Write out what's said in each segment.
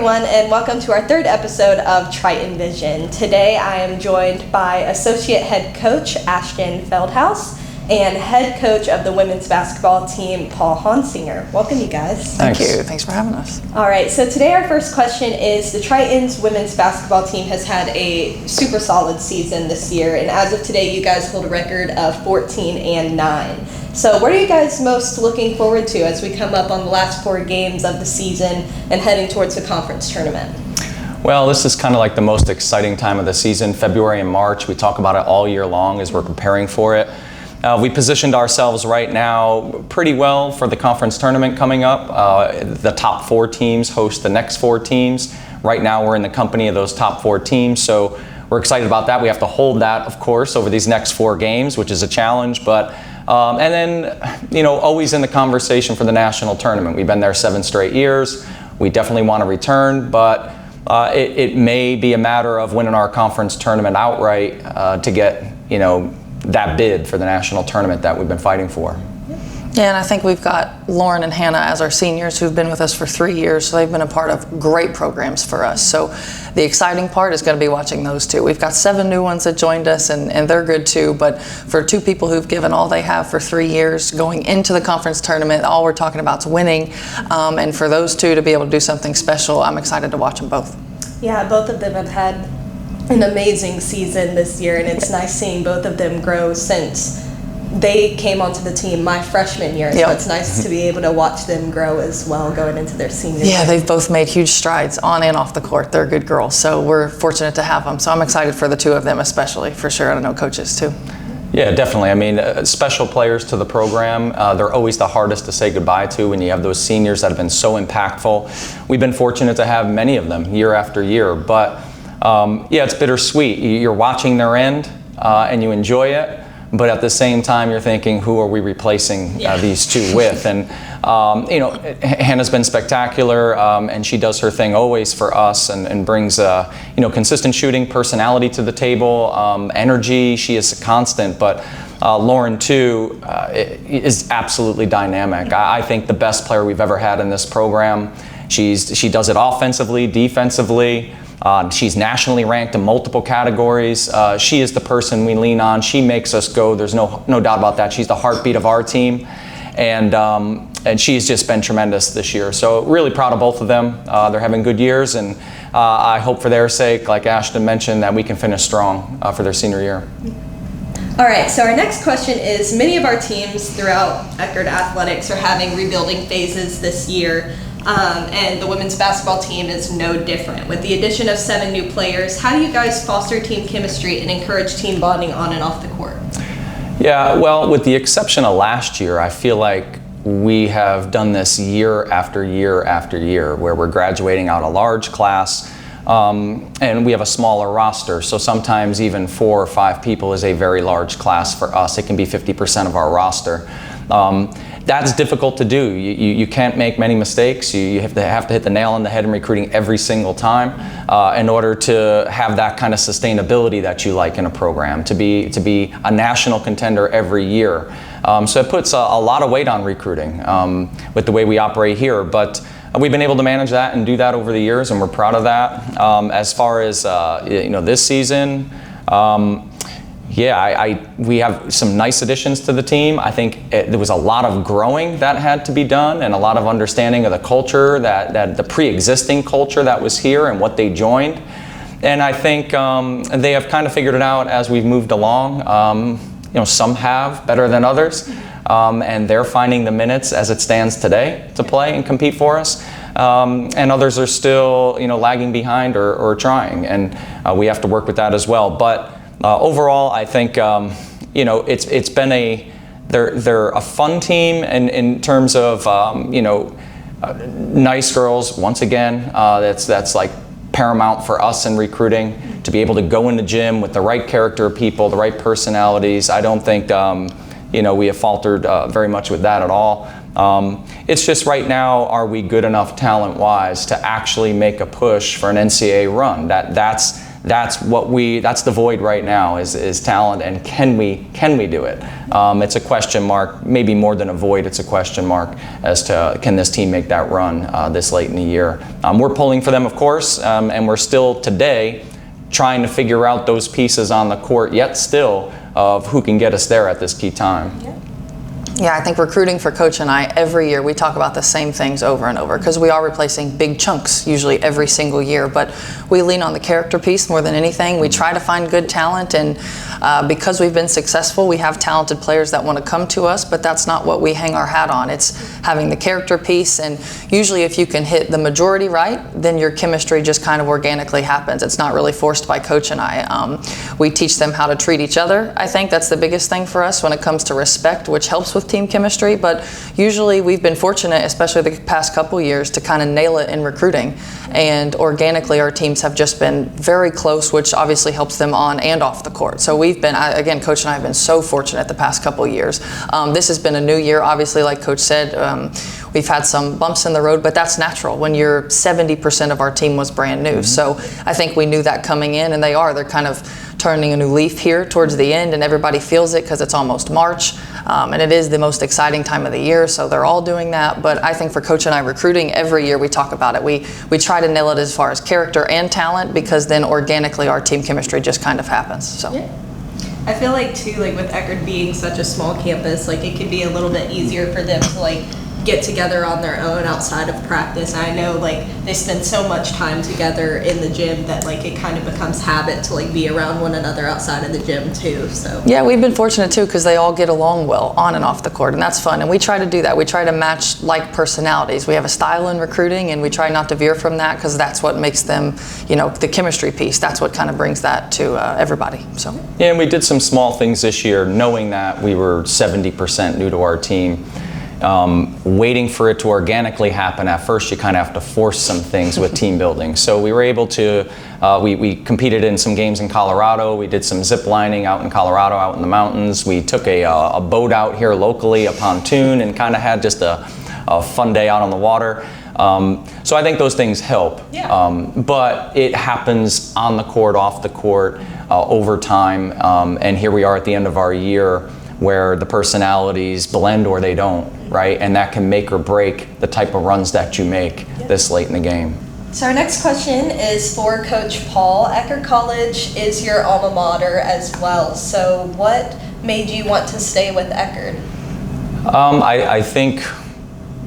everyone, and welcome to our third episode of TritonVision. Today I am joined by Associate Head Coach Ashton Feldhaus and Head Coach of the women's basketball team, Paul Honsinger. Welcome, you guys. Thank you. Thanks for having us. All right, so today our first question is, the Triton's women's basketball team has had a super solid season this year, and as of today, you guys hold a record of 14-9. So what are you guys most looking forward to as we come up on the last 4 games of the season and heading towards the conference tournament? Well, this is kind of like the most exciting time of the season. February and March, we talk about it all year long as we're preparing for it. We positioned ourselves right now pretty well for the conference tournament coming up. The top 4 teams host the next 4 teams. Right now we're in the company of those top 4 teams, so we're excited about that. We have to hold that, of course, over these next 4 games, which is a challenge, but and then, always in the conversation for the national tournament. We've been there 7 straight years. We definitely want to return, but it may be a matter of winning our conference tournament outright to get, that bid for the national tournament that we've been fighting for. Yeah, and I think we've got Lauren and Hannah as our seniors who've been with us for 3 years, so they've been a part of great programs for us. So the exciting part is going to be watching those 2. We've got 7 new ones that joined us, and they're good too, but for 2 people who've given all they have for 3 years going into the conference tournament, all we're talking about is winning, and for those 2 to be able to do something special, I'm excited to watch them both. Yeah, both of them have had an amazing season this year, and it's nice seeing both of them grow since they came onto the team my freshman year. So it's nice to be able to watch them grow as well going into their senior year. Yeah, they've both made huge strides on and off the court. They're good girls, so we're fortunate to have them. So I'm excited for the 2 of them especially, for sure. I know coaches too. Yeah, definitely. I mean, special players to the program, they're always the hardest to say goodbye to when you have those seniors that have been so impactful. We've been fortunate to have many of them year after year, but it's bittersweet. You're watching their end and you enjoy it, but at the same time you're thinking, who are we replacing these 2 with? And Hannah's been spectacular, and she does her thing always for us and brings consistent shooting, personality to the table, energy. She is a constant, but Lauren too is absolutely dynamic. I think the best player we've ever had in this program. She does it offensively, defensively. She's nationally ranked in multiple categories. She is the person we lean on. She makes us go. There's no doubt about that. She's the heartbeat of our team, and she's just been tremendous this year. So really proud of both of them. They're having good years, and I hope for their sake, like Ashton mentioned, that we can finish strong for their senior year. All right, so our next question is, many of our teams throughout Eckerd Athletics are having rebuilding phases this year. And the women's basketball team is no different. With the addition of 7 new players, how do you guys foster team chemistry and encourage team bonding on and off the court? Yeah, well, with the exception of last year, I feel like we have done this year after year after year, where we're graduating out a large class, and we have a smaller roster. So sometimes even 4 or 5 people is a very large class for us. It can be 50% of our roster. That's difficult to do. You can't make many mistakes. You have to hit the nail on the head in recruiting every single time in order to have that kind of sustainability that you like in a program, to be a national contender every year. So it puts a lot of weight on recruiting with the way we operate here, but we've been able to manage that and do that over the years, and we're proud of that. As far as this season, we have some nice additions to the team. I think there was a lot of growing that had to be done, and a lot of understanding of the culture, that the pre-existing culture that was here and what they joined. And I think they have kind of figured it out as we've moved along. Some have better than others, and they're finding the minutes as it stands today to play and compete for us. And others are still, lagging behind or trying, and we have to work with that as well. But overall, I think it's been they're a fun team in terms of nice girls. Once again, that's like paramount for us in recruiting, to be able to go in the gym with the right character of people, the right personalities. I don't think we have faltered very much with that at all. It's just right now, are we good enough talent-wise to actually make a push for an NCAA run? That's that's the void right now is talent, and can we do it? It's a question mark, maybe more than a void. It's a question mark as to can this team make that run this late in the year. We're pulling for them, of course, and we're still today trying to figure out those pieces on the court yet still of who can get us there at this key time. Yeah, I think recruiting for Coach and I, every year we talk about the same things over and over because we are replacing big chunks usually every single year, but we lean on the character piece more than anything. We try to find good talent, and because we've been successful, we have talented players that want to come to us, but that's not what we hang our hat on. It's having the character piece, and usually if you can hit the majority right, then your chemistry just kind of organically happens. It's not really forced by Coach and I. We teach them how to treat each other. I think that's the biggest thing for us when it comes to respect, which helps with team chemistry, but usually we've been fortunate, especially the past couple years, to kind of nail it in recruiting, and organically our teams have just been very close, which obviously helps them on and off the court. So we've been, again, Coach and I have been so fortunate the past couple years. This has been a new year, obviously, like Coach said. We've had some bumps in the road, but that's natural when you're 70% of our team was brand new. So I think we knew that coming in, and they're kind of turning a new leaf here towards the end, and everybody feels it because it's almost March, and it is the most exciting time of the year, so they're all doing that. But I think for Coach and I, recruiting, every year we talk about it. We try to nail it as far as character and talent, because then organically our team chemistry just kind of happens. So. Yeah. I feel like too, like with Eckerd being such a small campus, like it could be a little bit easier for them to like get together on their own outside of practice. And I know like they spend so much time together in the gym that like it kind of becomes habit to like be around one another outside of the gym too. So yeah, we've been fortunate too because they all get along well on and off the court, and that's fun. And we try to do that. We try to match like personalities. We have a style in recruiting, and we try not to veer from that because that's what makes them, the chemistry piece. That's what kind of brings that to everybody. So yeah, and we did some small things this year, knowing that we were 70% new to our team. Waiting for it to organically happen. At first, you kind of have to force some things with team building. So we were able to, we competed in some games in Colorado. We did some zip lining out in Colorado, out in the mountains. We took a boat out here locally, a pontoon, and kind of had just a fun day out on the water. So I think those things help. Yeah. But it happens on the court, off the court, over time. And here we are at the end of our year, where the personalities blend or they don't, right? And that can make or break the type of runs that you make this late in the game. So our next question is for Coach Paul. Eckerd College is your alma mater as well. So what made you want to stay with Eckerd? I think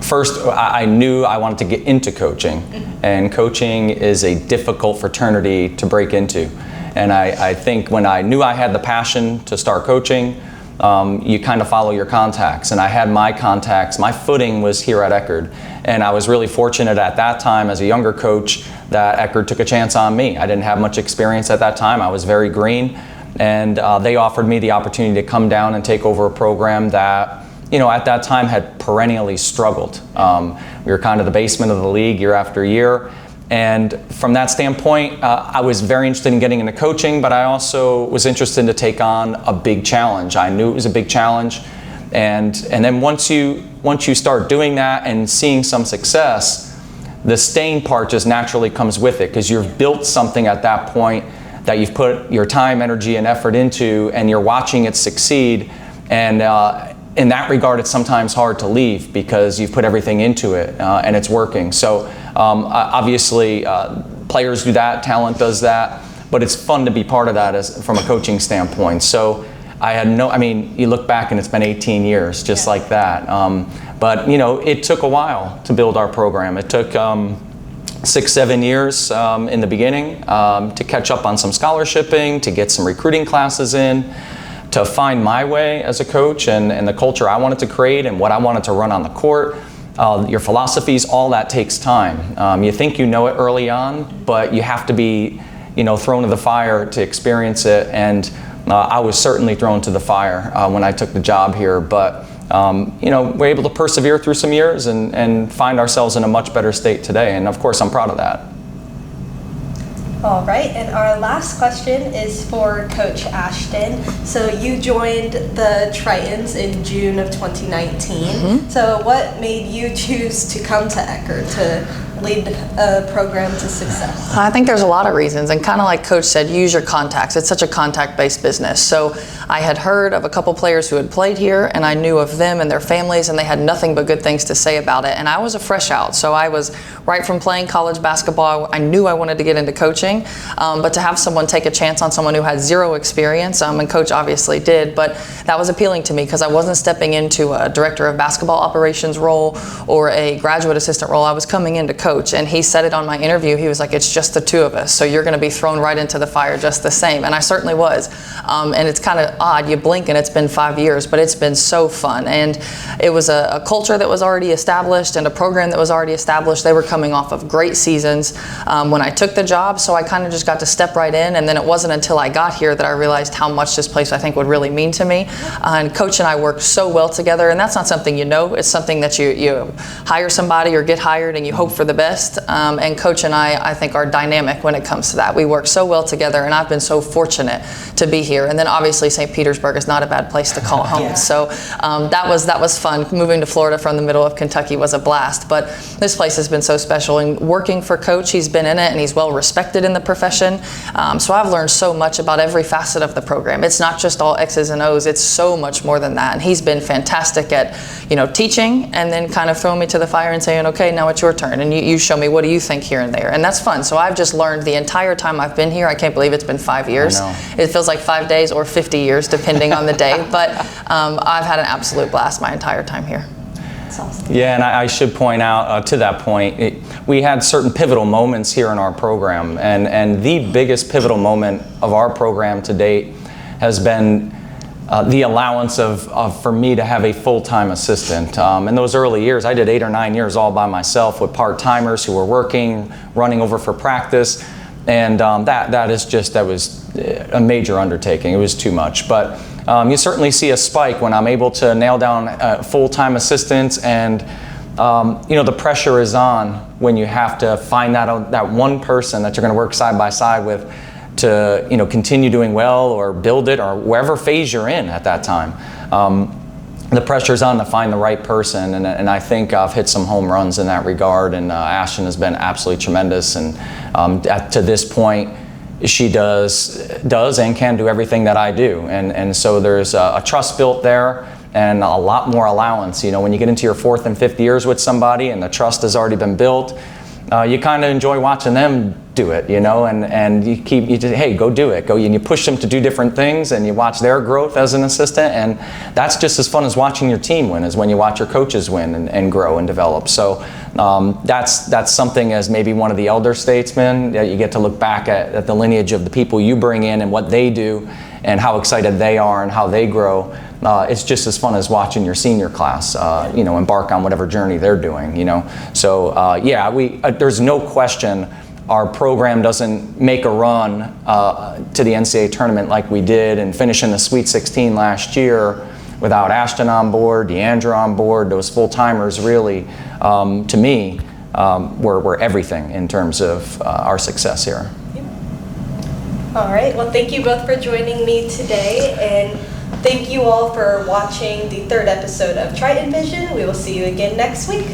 first I knew I wanted to get into coaching, and coaching is a difficult fraternity to break into. And I think when I knew I had the passion to start coaching, you kind of follow your contacts, and I had my contacts. My footing was here at Eckerd, and I was really fortunate at that time as a younger coach that Eckerd took a chance on me. I didn't have much experience at that time. I was very green, and they offered me the opportunity to come down and take over a program that, at that time had perennially struggled. We were kind of the basement of the league year after year. And from that standpoint, I was very interested in getting into coaching, but I also was interested to take on a big challenge. I knew it was a big challenge, and then once you start doing that and seeing some success, the staying part just naturally comes with it, because you've built something at that point that you've put your time, energy, and effort into, and you're watching it succeed. And in that regard, it's sometimes hard to leave because you've put everything into it and it's working. So obviously, players do that, talent does that, but it's fun to be part of that from a coaching standpoint. So I had you look back and it's been 18 years just like that. But it took a while to build our program. It took 6-7 years in the beginning to catch up on some scholarshiping, to get some recruiting classes in, to find my way as a coach and the culture I wanted to create and what I wanted to run on the court. Your philosophies, all that takes time. You think you know it early on, but you have to be, thrown to the fire to experience it. And I was certainly thrown to the fire when I took the job here. But we're able to persevere through some years and find ourselves in a much better state today. And of course, I'm proud of that. All right, and our last question is for Coach Ashton. So you joined the Tritons in June of 2019. So what made you choose to come to Eckerd to lead a program to success? I think there's a lot of reasons, and kind of like Coach said, use your contacts. It's such a contact-based business. So I had heard of a couple players who had played here, and I knew of them and their families, and they had nothing but good things to say about it. And I was a fresh out, so I was right from playing college basketball. I knew I wanted to get into coaching, but to have someone take a chance on someone who had zero experience, and Coach obviously did, but that was appealing to me because I wasn't stepping into a director of basketball operations role or a graduate assistant role. I was coming in to coach, and he said it on my interview. He was like, it's just the two of us, so you're going to be thrown right into the fire just the same. And I certainly was. And it's kind of odd, you blink and it's been 5 years, but it's been so fun. And it was a culture that was already established and a program that was already established. They were coming off of great seasons when I took the job, so I kind of just got to step right in. And then it wasn't until I got here that I realized how much this place I think would really mean to me. And Coach and I worked so well together, and that's not something you know, it's something that you hire somebody or get hired and you hope for the best. And Coach and I think, are dynamic when it comes to that. We work so well together, and I've been so fortunate to be here. And then obviously St. Petersburg is not a bad place to call home. Yeah. So that was fun. Moving to Florida from the middle of Kentucky was a blast. But this place has been so special. And working for Coach, he's been in it and he's well respected in the profession. So I've learned so much about every facet of the program. It's not just all X's and O's. It's so much more than that. And he's been fantastic at, teaching and then kind of throwing me to the fire and saying, okay, now it's your turn. And you show me, what do you think here and there? And that's fun. So I've just learned the entire time I've been here. I can't believe it's been 5 years. It feels like 5 days or 50 years, depending on the day. But I've had an absolute blast my entire time here. That's awesome. Yeah, and I should point out to that point, we had certain pivotal moments here in our program. And the biggest pivotal moment of our program to date has been the allowance for me to have a full-time assistant. In those early years, I did 8 or 9 years all by myself with part-timers who were working, running over for practice, and that was a major undertaking. It was too much, but you certainly see a spike when I'm able to nail down full-time assistants, and the pressure is on when you have to find that one person that you're going to work side by side with to continue doing well or build it or wherever phase you're in at that time. The pressure's on to find the right person, and I think I've hit some home runs in that regard, and Ashton has been absolutely tremendous, and to this point she does and can do everything that I do, and so there's a trust built there and a lot more allowance. When you get into your 4th and 5th years with somebody and the trust has already been built, you kind of enjoy watching them do it, and you just, hey, go do it, go, and you push them to do different things, and you watch their growth as an assistant, and that's just as fun as watching your team win, as when you watch your coaches win and grow and develop. So that's something, as maybe one of the elder statesmen, that you get to look back at the lineage of the people you bring in and what they do and how excited they are and how they grow. It's just as fun as watching your senior class, embark on whatever journey they're doing, So there's no question our program doesn't make a run to the NCAA tournament like we did and finish in the Sweet 16 last year without Ashton on board, Deandra on board. Those full-timers really, to me, were everything in terms of our success here. All right. Well, thank you both for joining me today, and thank you all for watching the 3rd episode of TritonVision. We will see you again next week.